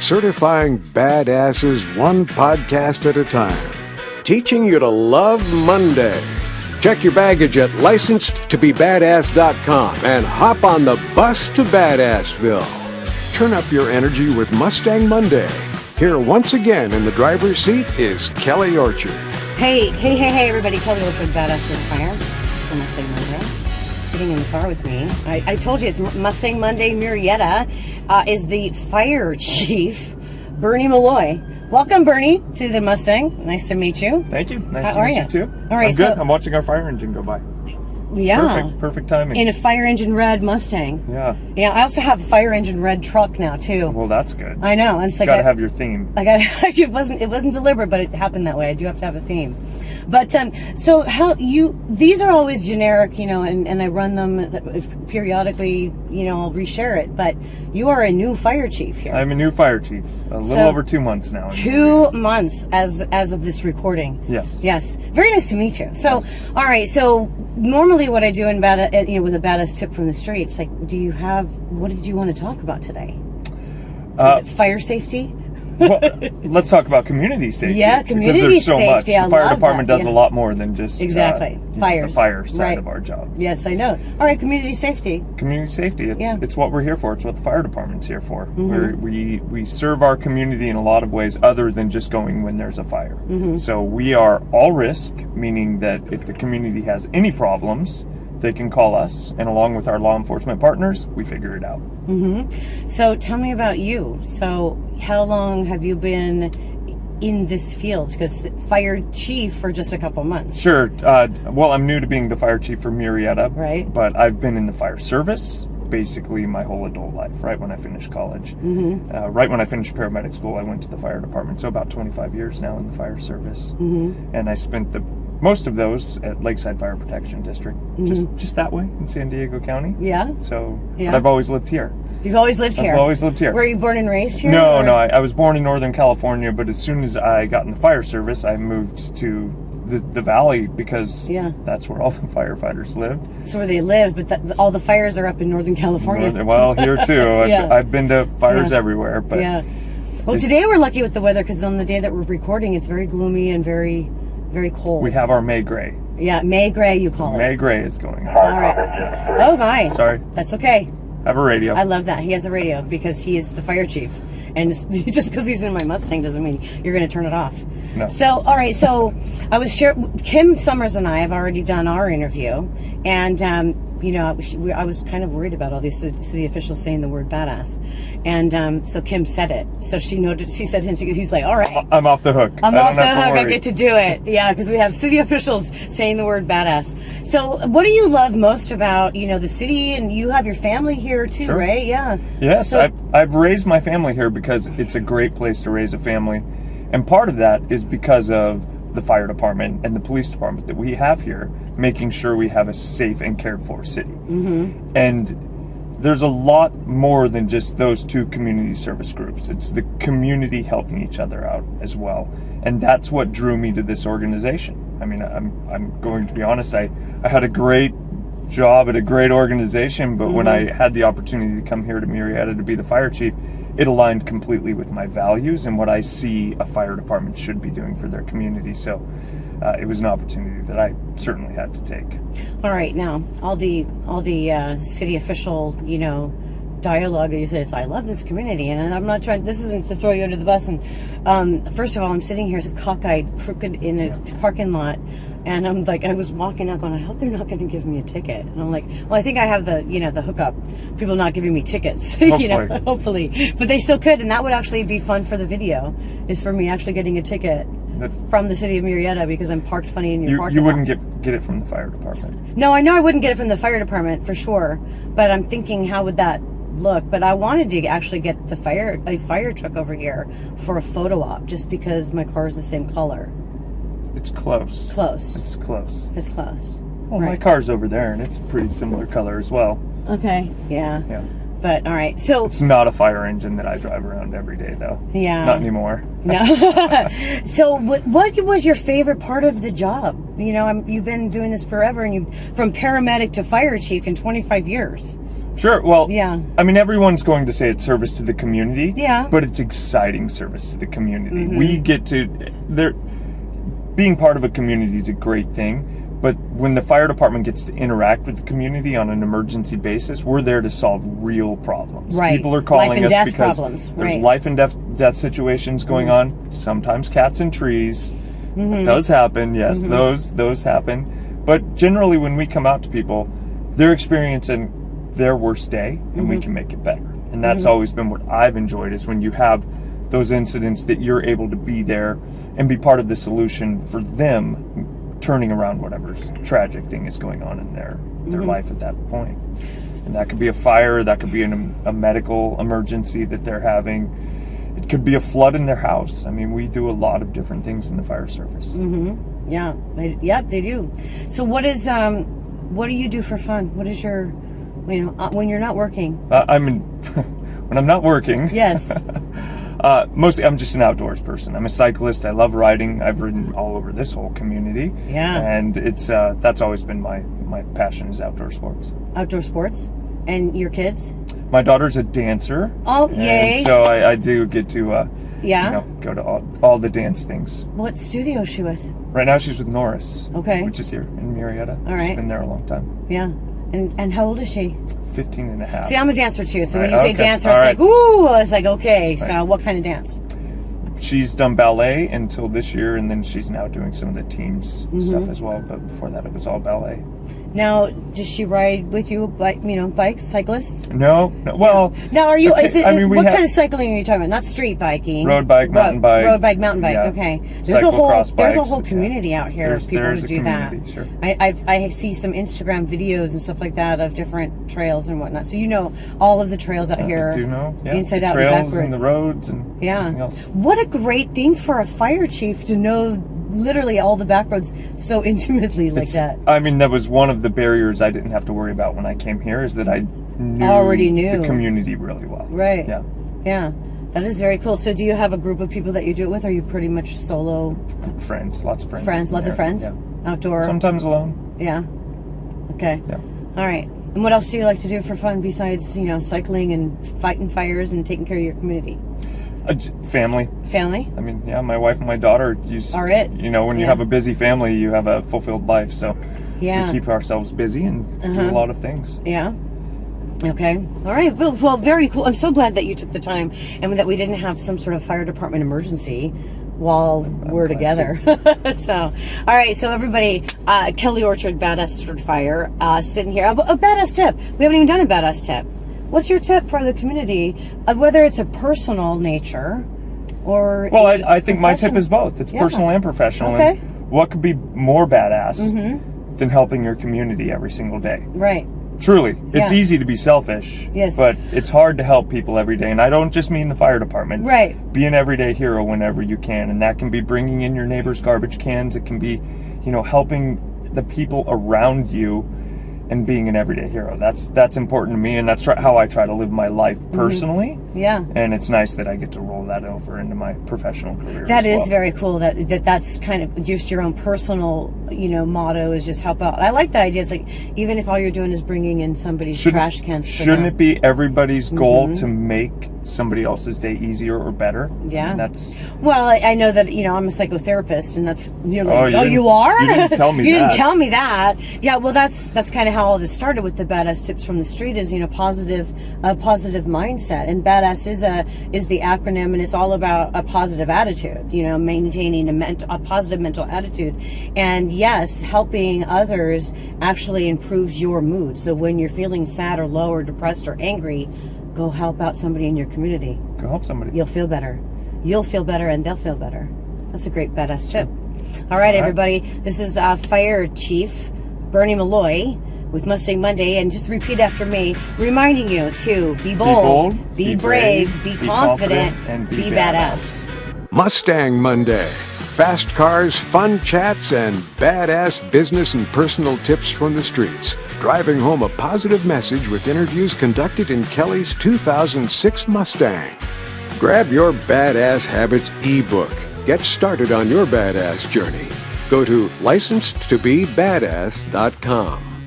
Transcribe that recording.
certifying badasses one podcast at a time, teaching you to love Monday. Check your baggage at licensed-to-be-badass.com and hop on the bus to Badassville. Turn up your energy with Mustang Monday. Here once again in the driver's seat is Kelly Orchard. Hey, everybody. Kelly Orchard, Badass Certifier for Mustang Monday. Sitting in the car with me. I told you it's Mustang Monday. Murrieta is the fire chief, Bernie Malloy. Welcome, Bernie, to the Mustang. Nice to meet you. Thank you. Nice to meet you too. All right, I'm good. I'm watching our fire engine go by. Yeah. Perfect timing. In a fire engine red Mustang. Yeah. Yeah, I also have a fire engine red truck now too. Well, that's good. I know. And it's like gotta have your theme. It wasn't deliberate, but it happened that way. I do have to have a theme. But so these are always generic, and I run them periodically, I'll reshare it. But you are a new fire chief here. I'm a new fire chief. A little over 2 months now. 2 months as of this recording. Yes. Yes. Very nice to meet you. So, yes. All right. So normally what I do with a badass tip from the streets, like, what did you want to talk about today? Is it fire safety? Well, let's talk about community safety. Yeah, community because there's so safety. Much. The fire department does a lot more than just fires. The fire side of our job. Yes, I know. All right, community safety. Community safety. It's what we're here for. It's what the fire department's here for. Mm-hmm. We serve our community in a lot of ways other than just going when there's a fire. Mm-hmm. So we are all risk, meaning that if the community has any problems, they can call us, and along with our law enforcement partners, we figure it out. Mm-hmm. So tell me about you. So how long have you been in this field? Because fire chief for just a couple months. Sure. Well, I'm new to being the fire chief for Murrieta. Right. But I've been in the fire service basically my whole adult life, right when I finished college. Mm-hmm. Right when I finished paramedic school, I went to the fire department. So about 25 years now in the fire service. Mm-hmm. And I spent most of those at Lakeside Fire Protection District, just that way in San Diego County. Yeah. So, but I've always lived here. You've always lived here? I've always lived here. Were you born and raised here? No, I was born in Northern California, but as soon as I got in the fire service, I moved to the valley because that's where all the firefighters lived. That's where they live, but all the fires are up in Northern California. Well, here too. I've been to fires everywhere. But well, today we're lucky with the weather because on the day that we're recording, it's very gloomy and very, very cold. We have our May gray. Yeah, May gray, you call it. May gray is going on. All right. Oh, my. Sorry. That's okay. Have a radio. I love that. He has a radio because he is the fire chief. And just because he's in my Mustang doesn't mean you're going to turn it off. No. So, all right. So Kim Summers and I have already done our interview. And, I was kind of worried about all these city officials saying the word badass. And so Kim said it. So she noted, she said, he's like, all right. I'm off the hook. I'm off the hook. I get to do it. Yeah, because we have city officials saying the word badass. So what do you love most about, the city? And you have your family here too, sure. Right? Yeah. Yes, so, I've raised my family here because it's a great place to raise a family. And part of that is because of the fire department and the police department that we have here, making sure we have a safe and cared for city. Mm-hmm. And there's a lot more than just those two community service groups. It's the community helping each other out as well. And that's what drew me to this organization. I mean, I'm going to be honest, I had a great job at a great organization, but when I had the opportunity to come here to Murrieta to be the fire chief, it aligned completely with my values and what I see a fire department should be doing for their community. So it was an opportunity that I certainly had to take. All right, now all the city official, dialogue that you say, I love this community, and I'm not trying. This isn't to throw you under the bus. And first of all, I'm sitting here cockeyed, crooked in a parking lot. And I'm like, I was walking up going, I hope they're not going to give me a ticket. And I'm like, well, I think I have the hookup. People not giving me tickets, hopefully. But they still could, and that would actually be fun for the video, is for me actually getting a ticket from the city of Murrieta because I'm parked funny in your parking lot. You wouldn't get it from the fire department. No, I know I wouldn't get it from the fire department for sure. But I'm thinking, how would that look? But I wanted to actually get a fire truck over here for a photo op just because my car is the same color. It's close. It's close. It's close. Well, right. My car's over there, and it's a pretty similar color as well. Okay. Yeah. But all right, so it's not a fire engine that I drive around every day, though. Yeah. Not anymore. No. So, what was your favorite part of the job? You've been doing this forever, and from paramedic to fire chief in 25 years. Sure. Well, Yeah. I mean, everyone's going to say it's service to the community. Yeah. But it's exciting service to the community. Mm-hmm. We get to being part of a community is a great thing. But when the fire department gets to interact with the community on an emergency basis, we're there to solve real problems. Right. People are calling Life and us death because problems. there's Right. life and death situations going on. Sometimes cats and trees. Mm-hmm. It does happen. Yes, those happen. But generally, when we come out to people, they're experiencing their worst day, and we can make it better. And that's always been what I've enjoyed, is when you have those incidents that you're able to be there and be part of the solution for them turning around whatever tragic thing is going on in their life at that point. And that could be a fire, that could be a medical emergency that they're having. It could be a flood in their house. I mean, we do a lot of different things in the fire service. Yeah, they do. So what do you do for fun? What is your, when you're not working? When I'm not working. Yes. Mostly, I'm just an outdoors person. I'm a cyclist. I love riding. I've ridden all over this whole community. Yeah. And it's that's always been my passion, is outdoor sports. Outdoor sports? And your kids? My daughter's a dancer. Oh, yay. And so I do get to Yeah? go to all the dance things. What studio is she with? Right now she's with Norris. Okay. Which is here in Murrieta. All right. She's been there a long time. Yeah. And how old is she? 15 and a half. See, I'm a dancer too, so when Right, you say okay. dancer, All it's right. like, ooh, it's like, okay, so what kind of dance? She's done ballet until this year, and then she's now doing some of the teams Mm-hmm. stuff as well. But before that, it was all ballet. Now, does she ride with you, bikes, cyclists? No. Well. Now, are you? okay, Is it, I mean, we what have kind of cycling are you talking about? Not street biking. road bike, mountain bike. Road bike, mountain bike. Yeah. Okay. There's a Cyclocross whole bikes, community out here of people there's who a do that. community, sure. I see some Instagram videos and stuff like that of different trails and whatnot. So you know all of the trails out here. I do know. Yeah. Inside the out trails and backwards. and the roads and everything Yeah. else. What a great thing for a fire chief to know literally all the back roads so intimately like that. I mean, that was one of the barriers I didn't have to worry about when I came here, is that I Already knew the community really well. Right. Yeah. Yeah. That is very cool. So do you have a group of people that you do it with, or are you pretty much solo? Friends, lots of friends. Friends, lots of there. friends? Yeah. Outdoor? Sometimes alone. Yeah. Okay. Yeah. All right. And what else do you like to do for fun besides, cycling and fighting fires and taking care of your community? Family. Family? I mean, yeah, my wife and my daughter Are it? When you Yeah. have a busy family, you have a fulfilled life. So Yeah. we keep ourselves busy and do a lot of things. Yeah. Okay. All right. Well, very cool. I'm so glad that you took the time and that we didn't have some sort of fire department emergency while we're together. So, all right. So everybody, Kelly Orchard Badass Certifier, sitting here. A badass tip. We haven't even done a badass tip. What's your tip for the community, whether it's a personal nature or Well, a I think my tip professional- is both. It's Yeah. personal and professional. Okay. And what could be more badass than helping your community every single day? Right. Truly. It's Yeah. easy to be selfish. Yes. But it's hard to help people every day. And I don't just mean the fire department. Right. Be an everyday hero whenever you can. And that can be bringing in your neighbor's garbage cans. It can be, helping the people around you and being an everyday hero. That's important to me, and that's how I try to live my life personally. Yeah. And it's nice that I get to roll that over into my professional career. That as is well. very cool. That's kind of just your own personal, motto is just help out. I like the idea. It's like, even if all you're doing is bringing in somebody's trash cans. Shouldn't it be everybody's goal to make somebody else's day easier or better? Yeah. And that's. Well, I know that, I'm a psychotherapist, and that's, you you are? You didn't tell me You that. didn't tell me that. Yeah, well, that's kind of how all this started with the Badass Tips from the Street is, a positive mindset. And Badass is the acronym, and it's all about a positive attitude, maintaining a positive mental attitude. And yes, helping others actually improves your mood. So when you're feeling sad or low or depressed or angry, go help out somebody in your community. Go help somebody. You'll feel better. You'll feel better, and they'll feel better. That's a great badass tip. All right, everybody. This is Fire Chief Bernie Malloy with Mustang Monday, and just repeat after me, reminding you to be bold, be brave, be confident, and be badass. Mustang Monday. Fast cars, fun chats, and badass business and personal tips from the streets. Driving home a positive message with interviews conducted in Kelly's 2006 Mustang. Grab your Badass Habits ebook. Get started on your badass journey. Go to licensedtobebadass.com.